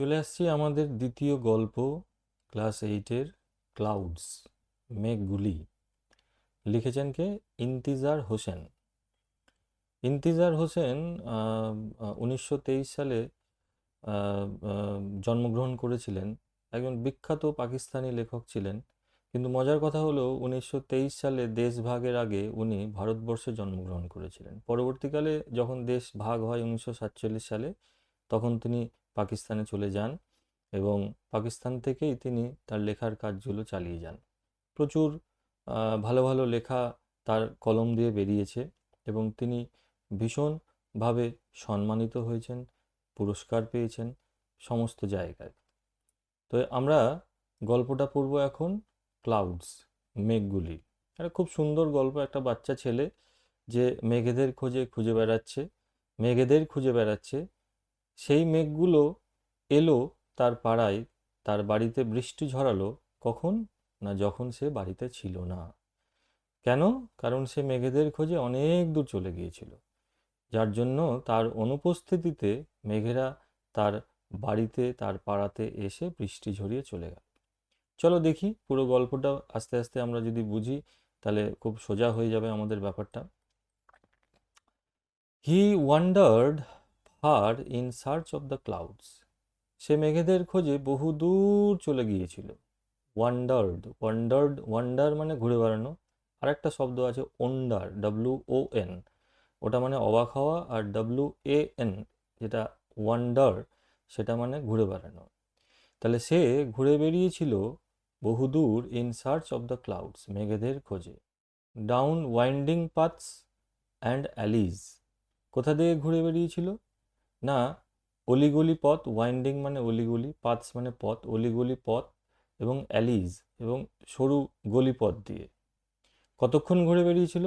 চলে আসছি আমাদের দ্বিতীয় গল্প, ক্লাস 8-এর ক্লাউডস, মেঘগুলি। লিখেছেন কে? ইন্তিজার হোসেন। ইন্তিজার হোসেন 1923 সালে আহ, আহ, জন্মগ্রহণ করেছিলেন। একজন বিখ্যাত পাকিস্তানি লেখক ছিলেন। কিন্তু মজার কথা হলো 1923 সালে দেশ ভাগের আগে উনি ভারতবর্ষে জন্মগ্রহণ করেছিলেন। পরবর্তীকালে যখন দেশ ভাগ হয় 1947 সালে, তখন তিনি পাকিস্তানে চলে যান এবং পাকিস্তান থেকেই তিনি তার লেখার কাজগুলো চালিয়ে যান। প্রচুর ভালো ভালো লেখা তার কলম দিয়ে বেরিয়েছে এবং তিনি ভীষণভাবে সম্মানিত হয়েছেন, পুরস্কার পেয়েছেন সমস্ত জায়গায়। তো আমরা গল্পটা পড়ব এখন, ক্লাউডস, মেঘগুলি। একটা খুব সুন্দর গল্প। একটা বাচ্চা ছেলে যে মেঘেদের খোঁজে খুঁজে বেড়াচ্ছে, মেঘেদের খুঁজে বেড়াচ্ছে। সেই মেঘগুলো এলো তার পাড়ায়, তার বাড়িতে বৃষ্টি ঝরালো। কখন? না, যখন সে বাড়িতে ছিল না। কেন? কারণ সে মেঘেদের খোঁজে অনেক দূর চলে গিয়েছিল, যার জন্য তার অনুপস্থিতিতে মেঘেরা তার বাড়িতে, তার পাড়াতে এসে বৃষ্টি ঝরিয়ে চলে গেল। চলো দেখি পুরো গল্পটা। আস্তে আস্তে আমরা যদি বুঝি তাহলে খুব সোজা হয়ে যাবে আমাদের ব্যাপারটা। He wandered far in search of the clouds. সে মেঘেদের খোঁজে বহু দূর চলে গিয়েছিল। ওয়ান্ডার্ড, ওয়ান্ডার্ড, ওয়ান্ডার মানে ঘুরে বেড়ানো। আর একটা শব্দ আছে ওন্ডার, WON, ওটা মানে অবাক হওয়া। আর WAN যেটা ওয়ান্ডার, সেটা মানে ঘুরে বেড়ানো। তাহলে সে ঘুরে বেরিয়েছিল বহুদূর, in search of the clouds, মেঘেদের খোঁজে। Down winding paths and alleys. কোথা দিয়ে ঘুরে বেরিয়েছিল? না, অলিগলি পথ, ওয়াইন্ডিং মানে অলিগলি, পাথস মানে পথ, অলিগলি পথ এবং অ্যালিজ এবং সরু গলিপথ দিয়ে। কতক্ষণ ঘুরে বেরিয়েছিল?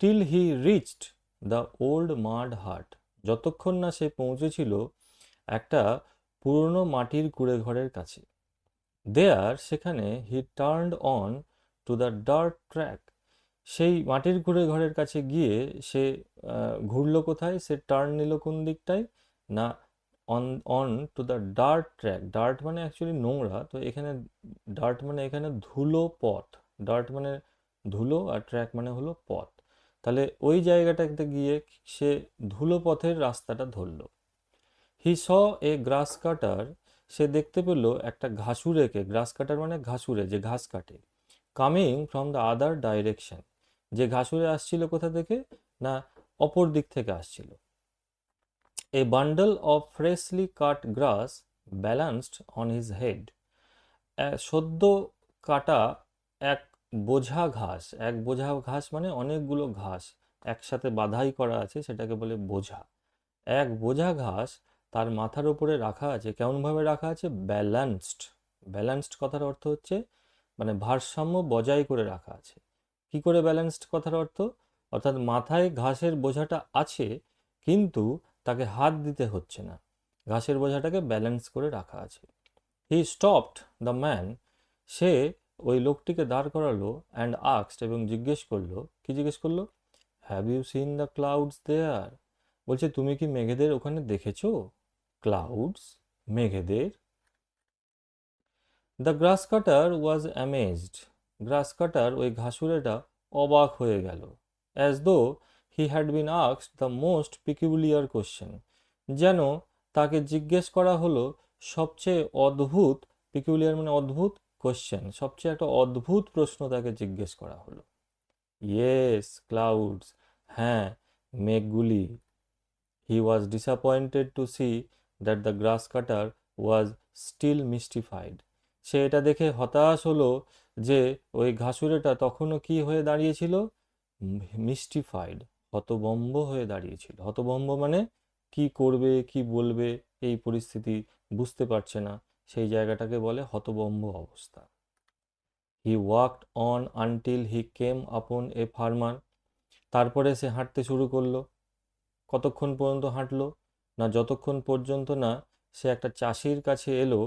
Till he reached the old mud hut. যতক্ষণ না সে পৌঁছেছিল একটা পুরনো মাটির কুঁড়ে ঘরের কাছে। দেয়ার, সেখানে, he turned on to the dirt track. সেই মাটির কুঁড়ে ঘরের কাছে গিয়ে সে ঘুরলো কোথায়? সে টার্ন নিল কোন দিকটায়? না, on on to the dirt track. Dirt মানে অ্যাকচুয়ালি নোংরা, তো এখানে ডার্ট মানে এখানে ধুলো পথ। ডার্ট মানে ধুলো আর ট্র্যাক মানে হলো পথ। তাহলে ওই জায়গাটাতে গিয়ে সে ধুলো পথের রাস্তাটা ধরলো। হি স এ গ্রাস কাটার। সে দেখতে পেল একটা ঘাসুরেকে। গ্রাস কাটার মানে ঘাসুরে, যে ঘাস কাটে। Coming from the other direction. যে ঘাসুরে আসছিল কোথা থেকে? না, অপর দিক থেকে আসছিল। A bundle of freshly cut grass balanced on his head. সদ্য কাটা এক বোঝা ঘাস। এক বোঝা ঘাস মানে অনেকগুলো ঘাস একসাথে বাঁধাই করা আছে, সেটাকে বলে বোঝা। এক বোঝা ঘাস তার মাথার উপরে রাখা আছে। কেমনভাবে রাখা আছে? ব্যালান্সড। ব্যালান্সড কথার অর্থ হচ্ছে মানে ভারসাম্য বজায় করে রাখা আছে। কি করে ব্যালেন্সড কথার অর্থ? অর্থাৎ মাথায় ঘাসের বোঝাটা আছে, কিন্তু তাকে হাত দিতে হচ্ছে না, ঘাসের বোঝাটাকে ব্যালেন্স করে রাখা আছে। He stopped the man. সে ওই লোকটিকে দাঁড় করালো, অ্যান্ড আস্কড, এবং জিজ্ঞেস করলো। কি জিজ্ঞেস করলো? Have you seen the clouds there? বলছে তুমি কি মেঘেদের ওখানে দেখেছো? ক্লাউডস, মেঘেদের। The grass cutter was amazed. Grass cutter, ওই ঘাসুরেটা, অবাক হয়ে গেল। As though he had been asked the most peculiar question. যেন তাকে জিজ্ঞেস করা হলো সবচেয়ে অদ্ভুত, পিকুলিয়ার মানে অদ্ভুত, কোশ্চেন সবচেয়ে একটা অদ্ভুত প্রশ্ন তাকে জিজ্ঞেস করা হলো। ইয়েস, ক্লাউডস, হ্যাঁ, মেঘগুলি। He was disappointed to see that the grass cutter was still mystified. সে এটা দেখে হতাশ হলো যে ওই ঘাসুরেটা তখনও কি হয়ে দাঁড়িয়েছিল? মিস্টিফাইড, হতভম্ব হয়ে দাঁড়িয়েছিল। হতভম্ব মানে কি করবে, কি বলবে, এই পরিস্থিতি বুঝতে পারছে না, সেই জায়গাটাকে বলে হতভম্ব অবস্থা। হি ওয়াকড অন আনটিল হি কেম আপন এ ফার্মার। তারপরে সে হাঁটতে শুরু করলো। কতক্ষণ পর্যন্ত হাঁটলো? না, যতক্ষণ পর্যন্ত না সে একটা চাষির কাছে এলো।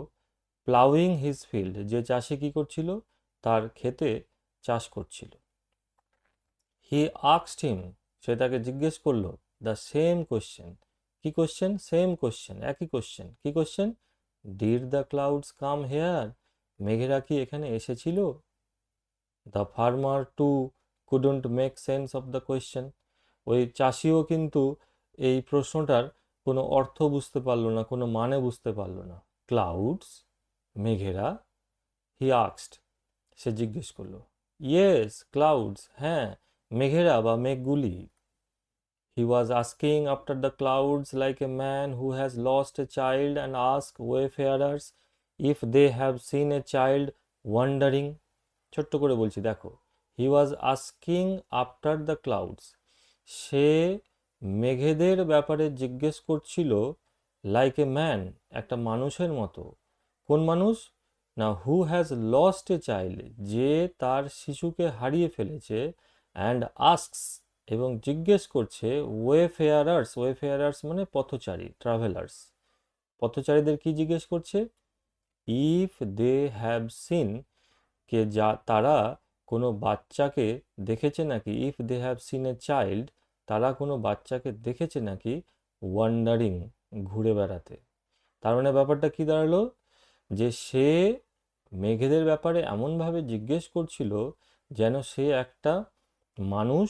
প্লাউইং হিজ ফিল্ড, যে চাষি কি করছিল? তার ক্ষেতে চাষ করছিল। হি আস্কড হিম, সে তাকে জিজ্ঞেস করলো, দ্য সেম কোশ্চেন। কি কোশ্চেন? সেম কোশ্চেন, একই কোশ্চেন। কি question? Did the clouds come here? মেঘেরা কি এখানে এসেছিল? The farmer too couldn't make sense of the question. ওই চাষিও কিন্তু এই প্রশ্নটার কোনো অর্থ বুঝতে পারলো না, কোনো মানে বুঝতে পারলো না। ক্লাউডস, মেঘেরা, হি আস্কড, সে জিজ্ঞেস করলো। ইয়েস, ক্লাউডস, হ্যাঁ, মেঘেরা বা মেঘগুলি। He was asking after the clouds like a man who has lost a child and asks wayfarers if they have seen a child wandering. ছোট্ট করে বলছি দেখো, he was asking after the clouds, সে মেঘেদের ব্যাপারে জিজ্ঞেস করছিল, লাইক এ ম্যান, একটা মানুষের মতো। কোন মানুষ? না, who has lost a child, যে তার শিশুকে হারিয়ে ফেলেছে, অ্যান্ড আস্কস, এবং জিজ্ঞেস করছে, ওয়েফেয়ারার্স, ওয়েফেয়ারার্স মানে পথচারী, ট্রাভেলার্স, পথচারীদের কি জিজ্ঞেস করছে? ইফ দে হ্যাভ সিন, কে যা তারা কোনো বাচ্চাকে দেখেছে নাকি, if they have seen a child, তারা কোনো বাচ্চাকে দেখেছে নাকি ওয়ান্ডারিং, ঘুরে বেড়াতে। তার মানে ব্যাপারটা কি দাঁড়ালো, যে সে মেঘেদের ব্যাপারে এমনভাবে জিজ্ঞেস করছিল যেন সে একটা মানুষ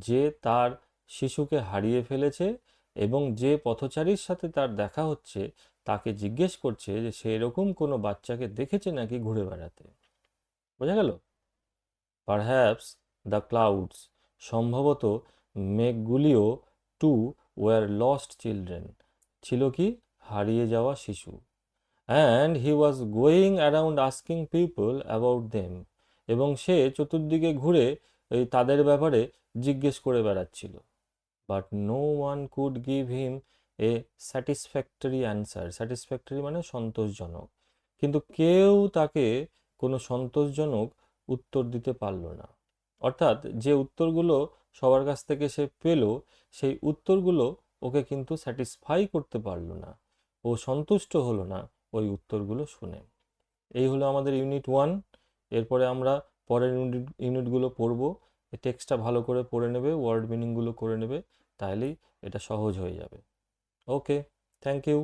যে তার শিশুকে হারিয়ে ফেলেছে, এবং যে পথচারীর সাথে তার দেখা হচ্ছে তাকে জিজ্ঞেস করছে যে সে এরকম কোনো বাচ্চাকে দেখেছে নাকি ঘুরে বেড়াতে। বোঝা গেল? পারহ্যাপস দ্য ক্লাউডস, সম্ভবত মেঘগুলিও, টু ওয়ার লস্ট চিলড্রেন, ছিল কি হারিয়ে যাওয়া শিশু। And he was going around asking people about them, এবং সে চতুর্দিকে ঘুরে এই তাদের ব্যাপারে জিজ্ঞেস করে বেড়াচ্ছিল। But no one could give him a satisfactory answer, satisfactory মানে সন্তোষজনক, কিন্তু কেউ তাকে কোনো সন্তোষজনক উত্তর দিতে পারল না। অর্থাৎ যে উত্তরগুলো সবার কাছ থেকে সে পেল, সেই উত্তরগুলো ওকে কিন্তু স্যাটিসফাই করতে পারলো না, ও সন্তুষ্ট হলো না ওই উত্তরগুলো শুনে। এই হলো আমাদের ইউনিট 1। এরপরে আমরা পরের ইউনিটগুলো পড়বো। টেক্সটটা ভালো করে পড়ে নেবে, ওয়ার্ড মিনিংগুলো করে নেবে, তাহলেই এটা সহজ হয়ে যাবে। ওকে, থ্যাংক ইউ।